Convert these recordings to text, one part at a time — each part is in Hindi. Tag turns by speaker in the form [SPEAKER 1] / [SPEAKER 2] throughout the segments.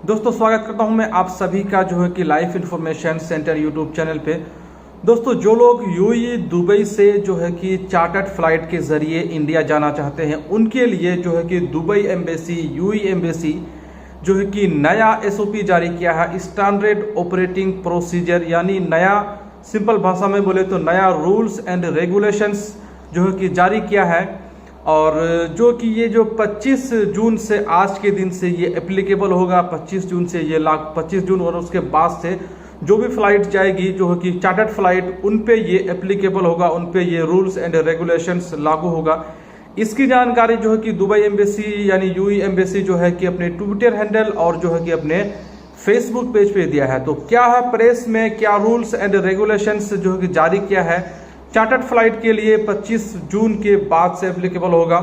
[SPEAKER 1] दोस्तों स्वागत करता हूं मैं आप सभी का जो है कि life information centre YouTube channel पे। दोस्तों जो लोग यूएई दुबई से जो है कि चार्टर्ड फ्लाइट के जरिए इंडिया जाना चाहते हैं उनके लिए जो है कि दुबई एम्बेसी यूएई एम्बेसी जो है कि नया एसओपी जारी किया है, स्टैंडर्ड ऑपरेटिंग प्रोसीजर, यानी नया, सिंपल भाषा में बोले तो नया रूल्स एंड रेगुलेशंस जो है कि जारी किया है। और जो कि ये जो 25 जून से आज के दिन से ये एप्लीकेबल होगा। 25 जून से ये 25 जून और उसके बाद से जो भी फ्लाइट जाएगी जो है कि चार्टर्ड फ्लाइट, उन पे ये एप्लीकेबल होगा, उन पे ये रूल्स एंड रेगुलेशंस लागू होगा। इसकी जानकारी जो है कि दुबई एम्बेसी यानी यूएई एम्बेसी जो है कि अपने ट्विटर हैंडल और जो है कि अपने फेसबुक पेज पे दिया है। तो क्या है प्रेस में, क्या रूल्स एंड रेगुलेशंस जो है कि जारी किया है चार्टर्ड फ्लाइट के लिए 25 जून के बाद से एप्लीकेबल होगा,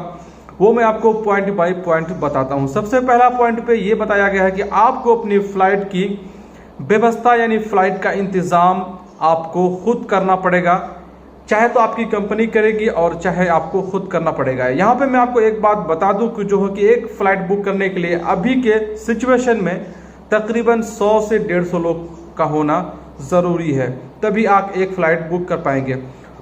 [SPEAKER 1] वो मैं आपको पॉइंट बाय पॉइंट बताता हूं। सबसे पहला पॉइंट पे ये बताया गया है कि आपको अपनी फ्लाइट की व्यवस्था यानी फ्लाइट का इंतजाम आपको खुद करना पड़ेगा, चाहे तो आपकी कंपनी करेगी और चाहे आपको खुद करना पड़ेगा। यहाँ पे मैं आपको एक बात बता दूं कि जो है कि एक फ्लाइट बुक करने के लिए अभी के सिचुएशन में तकरीबन 100 से 150 लोग का होना जरूरी है, तभी आप एक फ्लाइट बुक कर पाएंगे।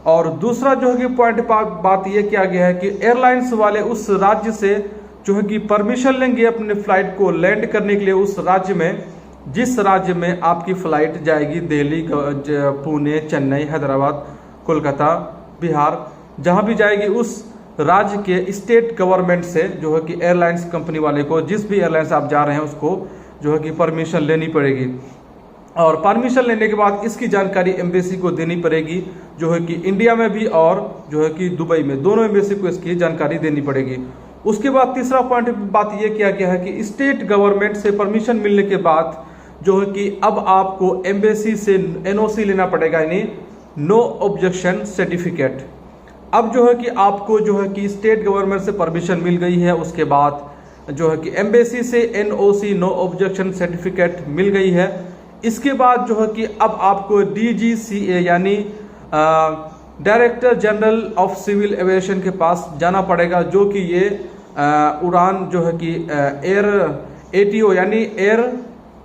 [SPEAKER 1] और दूसरा जो है कि पॉइंट बात यह किया गया है कि एयरलाइंस वाले उस राज्य से जो है कि परमिशन लेंगे अपने फ्लाइट को लैंड करने के लिए उस राज्य में, जिस राज्य में आपकी फ्लाइट जाएगी, दिल्ली, पुणे, चेन्नई, हैदराबाद, कोलकाता, बिहार, जहां भी जाएगी उस राज्य के स्टेट गवर्नमेंट से जो है कि एयरलाइंस कंपनी वाले को, जिस भी एयरलाइंस आप जा रहे हैं उसको जो है कि परमिशन लेनी पड़ेगी। और परमिशन लेने के बाद इसकी जानकारी एम्बेसी को देनी पड़ेगी, जो है कि इंडिया में भी और जो है कि दुबई में, दोनों एम्बेसी को इसकी जानकारी देनी पड़ेगी। उसके बाद तीसरा पॉइंट बात यह किया गया है कि स्टेट गवर्नमेंट से परमिशन मिलने के बाद जो है कि अब आपको एम्बेसी से एनओसी लेना पड़ेगा, यानी नो ऑब्जेक्शन सर्टिफिकेट। अब जो है कि आपको जो है कि स्टेट गवर्नमेंट से परमिशन मिल गई है, उसके बाद जो है कि एम्बेसी से एनओसी नो ऑब्जेक्शन सर्टिफिकेट मिल गई है। इसके बाद जो है कि अब आपको डीजीसीए यानी director general of civil aviation के पास जाना पड़ेगा, जो कि ये उड़ान जो है कि एयर एटीओ यानी एयर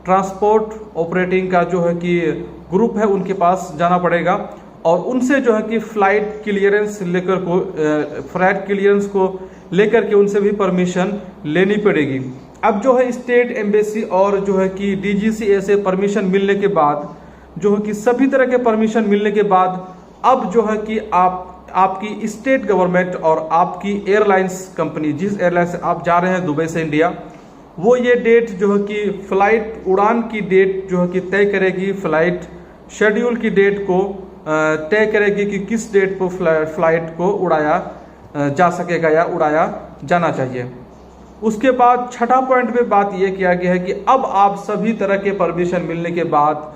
[SPEAKER 1] ट्रांसपोर्ट ऑपरेटिंग का जो है कि ग्रुप है, उनके पास जाना पड़ेगा और उनसे जो है कि फ्लाइट क्लियरेंस को लेकर के उनसे भी परमिशन लेनी पड़ेगी। अब जो है स्टेट एम्बेसी और जो है कि डीजीसीए से परमिशन मिलने के बाद जो है कि सभी तरह के परमिशन मिलने के बाद अब जो है कि आपकी स्टेट गवर्नमेंट और आपकी एयरलाइंस कंपनी, जिस एयरलाइन से आप जा रहे हैं दुबई से इंडिया, वो ये डेट जो है कि फ्लाइट उड़ान की डेट जो है कि तय करेगी, फ्लाइट शेड्यूल की डेट को तय करेगी कि किस डेट को फ्लाइट को उड़ाया जा सकेगा या उड़ाया जाना चाहिए। उसके बाद छठा पॉइंट पे बात यह किया गया है कि अब आप सभी तरह के परमिशन मिलने के बाद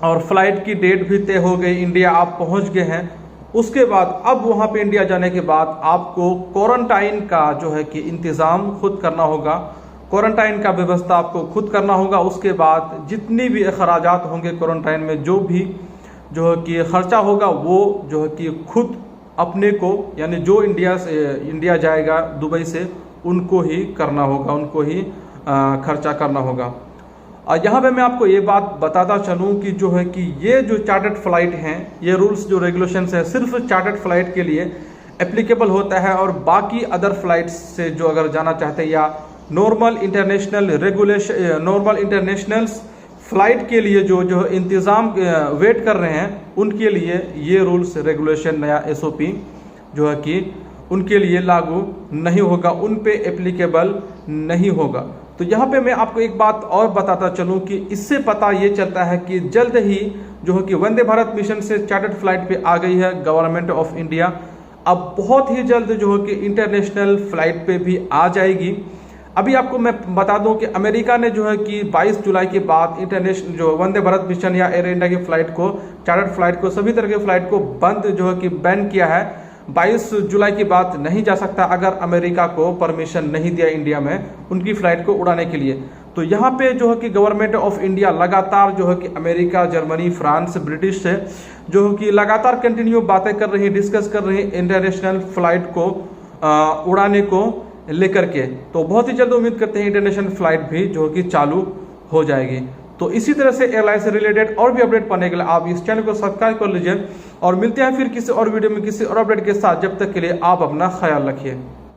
[SPEAKER 1] और फ्लाइट की डेट भी तय हो गई, इंडिया आप पहुंच गए हैं, उसके बाद अब वहां पे इंडिया जाने के बाद आपको क्वारंटाइन का जो है कि इंतजाम खुद करना होगा, क्वारंटाइन का व्यवस्था आपको खुद करना होगा। उसके बाद जितनी भी अखराजात होंगे क्वारंटाइन में, जो भी जो है कि खर्चा होगा, वो जो है कि खुद अपने को, यानी जो इंडिया जाएगा दुबई से, उनको ही करना होगा, उनको ही खर्चा करना होगा। और यहाँ पे मैं आपको ये बात बताता चलूँ कि जो है कि ये जो चार्टर्ड फ्लाइट हैं, ये रूल्स जो रेगुलेशंस है सिर्फ चार्टर्ड फ्लाइट के लिए एप्लीकेबल होता है, और बाकी अदर फ्लाइट्स से जो अगर जाना चाहते हैं या नॉर्मल इंटरनेशनल फ्लाइट के लिए जो इंतज़ाम वेट कर रहे हैं, उनके लिए ये रूल्स रेगुलेशन नया एसओपी जो है कि उनके लिए लागू नहीं होगा, उन पे एप्लीकेबल नहीं होगा। तो यहाँ पे मैं आपको एक बात और बताता चलूँ कि इससे पता ये चलता है कि जल्द ही जो है कि वंदे भारत मिशन से चार्टर्ड फ्लाइट पे आ गई है गवर्नमेंट ऑफ इंडिया, अब बहुत ही जल्द जो है कि इंटरनेशनल फ्लाइट पे भी आ जाएगी। अभी आपको मैं बता दूं कि अमेरिका ने जो है कि 22 जुलाई के बाद इंटरनेशनल जो वंदे भारत मिशन या एयर इंडिया की फ्लाइट को, चार्टर्ड फ्लाइट को, सभी तरह के फ्लाइट को बंद जो है कि बैन किया है। 22 जुलाई की बात नहीं जा सकता अगर अमेरिका को परमिशन नहीं दिया इंडिया में उनकी फ्लाइट को उड़ाने के लिए। तो यहाँ पे जो है कि गवर्नमेंट ऑफ इंडिया लगातार जो है कि अमेरिका, जर्मनी, फ्रांस, ब्रिटिश से जो है कि लगातार कंटिन्यू बातें कर रही है, डिस्कस कर रही है इंटरनेशनल फ्लाइट को उड़ाने को, लेकर के। तो बहुत ही जल्द उम्मीद करते हैं इंटरनेशनल फ्लाइट भी जो कि चालू हो जाएगी। तो इसी तरह से एयरलाइन से रिलेटेड और भी अपडेट पाने के लिए आप इस चैनल को सब्सक्राइब कर लीजिए और मिलते हैं फिर किसी और वीडियो में किसी और अपडेट के साथ। जब तक के लिए आप अपना ख्याल रखिए।